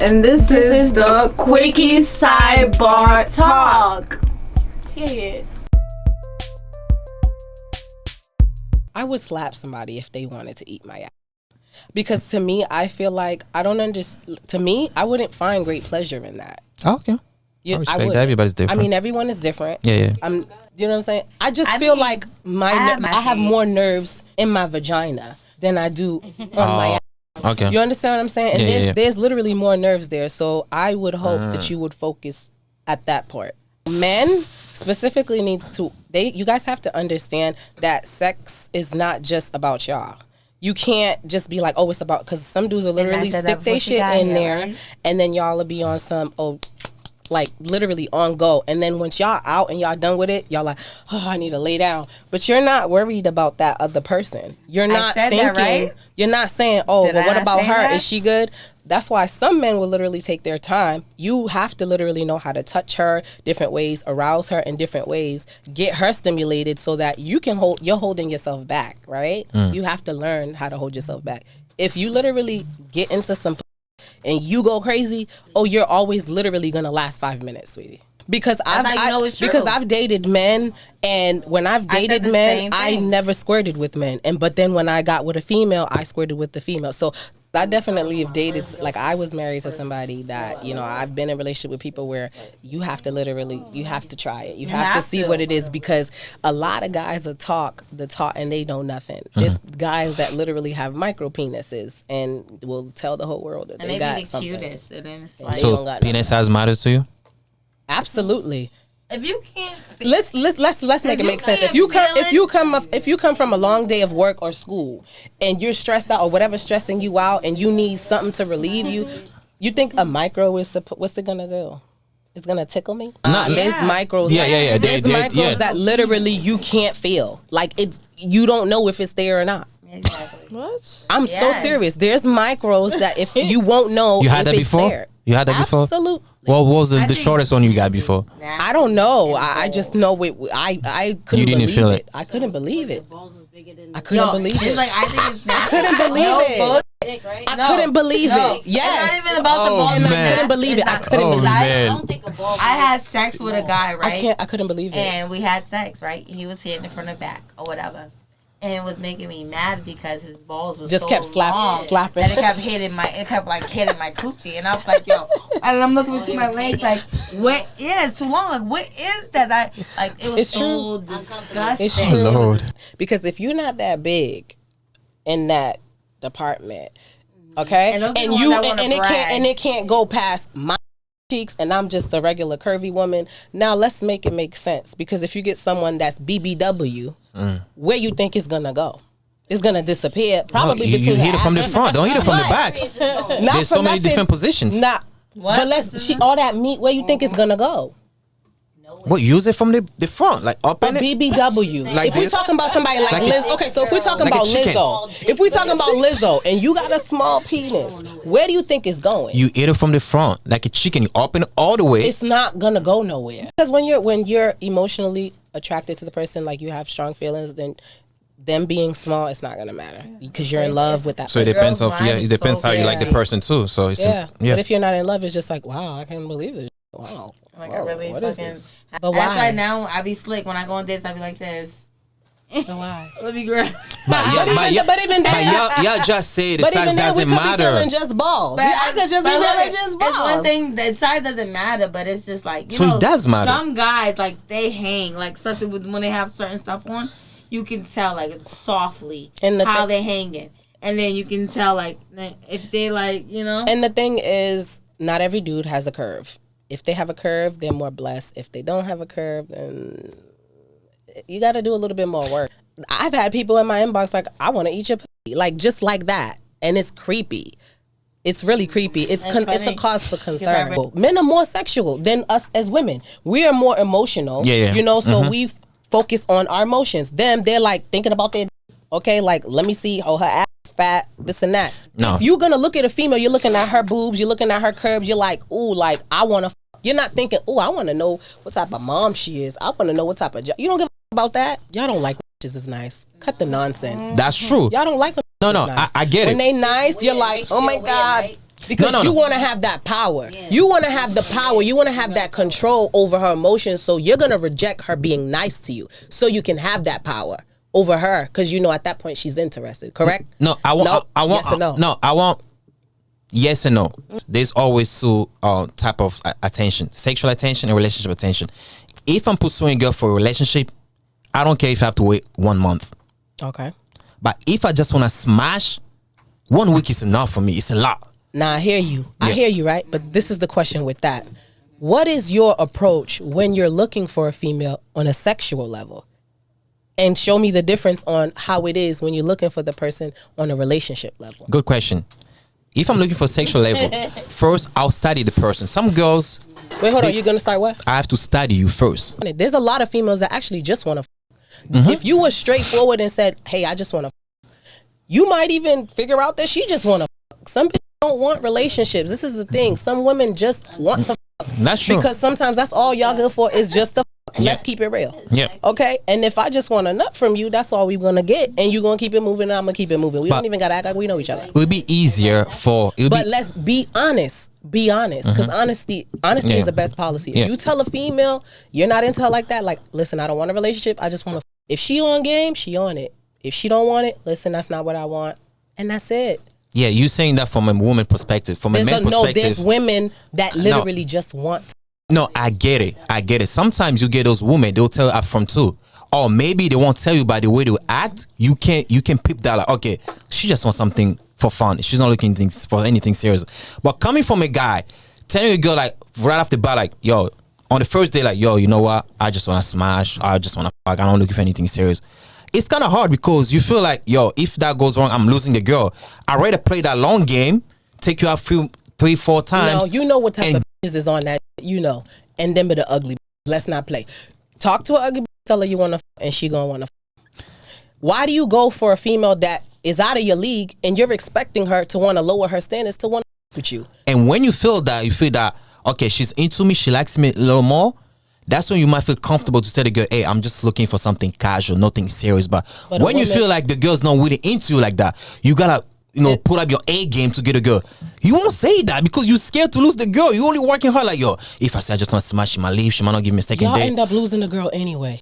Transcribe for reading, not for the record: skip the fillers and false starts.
And this is the Quicky Sidebar Talk. Period. I would slap somebody if they wanted to eat my ass. Because to me, I feel like I don't understand. To me, I wouldn't find great pleasure in that. Oh, okay. I respect that. Everybody's different. I mean, everyone is different. Yeah. You know what I'm saying? I just feel like I have more nerves in my vagina than I do on my ass. Okay. You understand what I'm saying? And there's literally more nerves there. So I would hope that you would focus at that part. Men specifically you guys have to understand that sex is not just about y'all. You can't just be like, oh, it's about, because some dudes will literally stick their shit in there, right? And then y'all will be on some, like literally on go. And then once y'all out and y'all done with it, y'all like, oh, I need to lay down. But you're not worried about that other person. You're not thinking, that, right? You're not saying, oh, well, what about her? That? Is she good? That's why some men will literally take their time. You have to literally know how to touch her different ways, arouse her in different ways, get her stimulated so that you're holding yourself back, right? You have to learn how to hold yourself back. If you literally get into some and you go crazy, you're always literally gonna last 5 minutes, sweetie. Because I've dated men, and when I've dated men, I never squirted with men. But then when I got with a female, I squirted with the female. So I definitely have dated, like I was married to somebody that, I've been in a relationship with people where you have to try it. You have to see what it is, because a lot of guys will talk and they know nothing. There's guys that literally have micro penises and will tell the whole world that they got something. And they be the cutest. And then it's like, so penis size matters to you? Absolutely. If you can't, let's make it make sense. If you come from a long day of work or school and you're stressed out or whatever's stressing you out and you need something to relieve you, you think a micro what's it gonna do? It's gonna tickle me? There's micros. Yeah. There's micros that literally you can't feel. Like you don't know if it's there or not. Exactly. What? I'm so serious. There's micros that if you won't know you had if that it's before? there. You had that before? Absolutely. What was the shortest one you got before? I don't know. I just know it. I couldn't. You didn't feel it. I couldn't believe it. I couldn't believe it. It's like, I think it's I couldn't believe it. I couldn't believe it. Yes. It's not even about the balls. And I couldn't believe it. I couldn't believe it. I don't think a ball. I had sex with a guy, right? I couldn't believe it. And we had sex, right? He was hitting it from the back or whatever. And it was making me mad because his balls was just so kept slapping, and it kept hitting my coochie, and I was like, yo, and I'm looking into my legs like, what? Yeah, it's too long. Like, what is that? It was so disgusting. It's true, Lord. Because if you're not that big in that department, okay, and it can't go past my cheeks, and I'm just a regular curvy woman. Now let's make it make sense, because if you get someone that's BBW, where you think it's gonna go? It's gonna disappear. Probably you hit it from the front. Don't hit it from the back. There's so many different positions. But all that meat. Where you think it's gonna go? What, use it from the front, like up in it? BBW. Like if we're talking about somebody like Liz, okay, so if we're talking about Lizzo, and you got a small penis, where do you think it's going? You eat it from the front, like a chicken. You open it all the way. It's not gonna go nowhere. Because when you're emotionally attracted to the person, like you have strong feelings, then them being small, it's not gonna matter because you're in love with that person. So it depends how you like the person too. So it's But if you're not in love, it's just like, wow, I can't believe it. Wow. Like, I really what is this? But why? That's why now I be slick. When I go on dates, I be like this. But why? Let me grab. But even y'all just say the size doesn't matter. Be feeling just balls. I could just be feeling just balls. It's one thing, the size doesn't matter, but it's just like, it does matter. Some guys, like, they hang, like, especially when they have certain stuff on, you can tell, like, softly how they're hanging. And then you can tell, like, if they, like, And the thing is, not every dude has a curve. If they have a curve, they're more blessed. If they don't have a curve, then you got to do a little bit more work. I've had people in my inbox like, I want to eat your pussy, like just like that, and it's creepy. It's really creepy. It's a cause for concern. Men are more sexual than us as women. We are more emotional. So we focus on our emotions. They're like thinking about their okay, like let me see her ass fat, this and that. No. If you're gonna look at a female, you're looking at her boobs, you're looking at her curves, you're like, ooh, like I wanna. You're not thinking, ooh, I wanna know what type of mom she is. I wanna know what type of job. You don't give a about that. Y'all don't like bitches is nice. Cut the nonsense. That's true. Y'all don't like when no, nice. I get it. When they nice, you're like, oh my god. Because you want to have that power. Yeah. You want to have the power. You want to have that control over her emotions. So you're going to reject her being nice to you so you can have that power over her because you know at that point she's interested. Correct? No, I want. No? I want. Yes or no? No, I want. Yes and no. There's always two type of attention: sexual attention and relationship attention. If I'm pursuing a girl for a relationship, I don't care if I have to wait 1 month. Okay. But if I just want to smash, 1 week is enough for me. It's a lot. Now I hear you. I hear you, right? But this is the question with that. What is your approach when you're looking for a female on a sexual level? And show me the difference on how it is when you're looking for the person on a relationship level. Good question. If I'm looking for sexual level, first I'll study the person. Some girls... Wait, hold on. You're going to start what? I have to study you first. There's a lot of females that actually just want to If you were straightforward and said, hey, I just want to you might even figure out that she just want to Some people don't want relationships. This is the thing. Some women just want to That's true. Because sometimes that's all y'all good for is just the Let's keep it real. Yeah. Okay? And if I just want a nut from you, that's all we're going to get. And you're going to keep it moving and I'm going to keep it moving. We don't even got to act like we know each other. It would be easier for... Let's be honest. Be honest. Because honesty is the best policy. If you tell a female you're not into her like that, like, listen, I don't want a relationship. I just want to... If she on game, she on it. If she don't want it, listen, that's not what I want. And that's it. Yeah, you saying that from a woman perspective. From a man perspective... No, there's women that literally just want... No, I get it. Sometimes you get those women, they'll tell you up front too. Or maybe they won't tell you by the way they act. You can peep that like, okay, she just wants something for fun. She's not looking for anything serious. But coming from a guy, telling a girl like right off the bat, like, yo, on the first day, like, yo, you know what? I just want to smash. I just want to fuck. I'm not looking for anything serious. It's kind of hard because you feel like, yo, if that goes wrong, I'm losing the girl. I'd rather play that long game, take you out 3-4 times. No, you know what type of is on that, you know, and then be the ugly. Let's not play. Talk to an ugly, tell her you want to, and she gonna want to. Why do you go for a female that is out of your league and you're expecting her to want to lower her standards to want to with you? And when you feel that, okay, she's into me, she likes me a little more. That's when you might feel comfortable to tell the girl, hey, I'm just looking for something casual, nothing serious. But when you feel like the girl's not really into you like that, you gotta, put up your A game to get a girl. You won't say that because you're scared to lose the girl. You're only working hard like, yo, if I say I just want to smash, she might leave. She might not give me a second date. Y'all end up losing the girl anyway.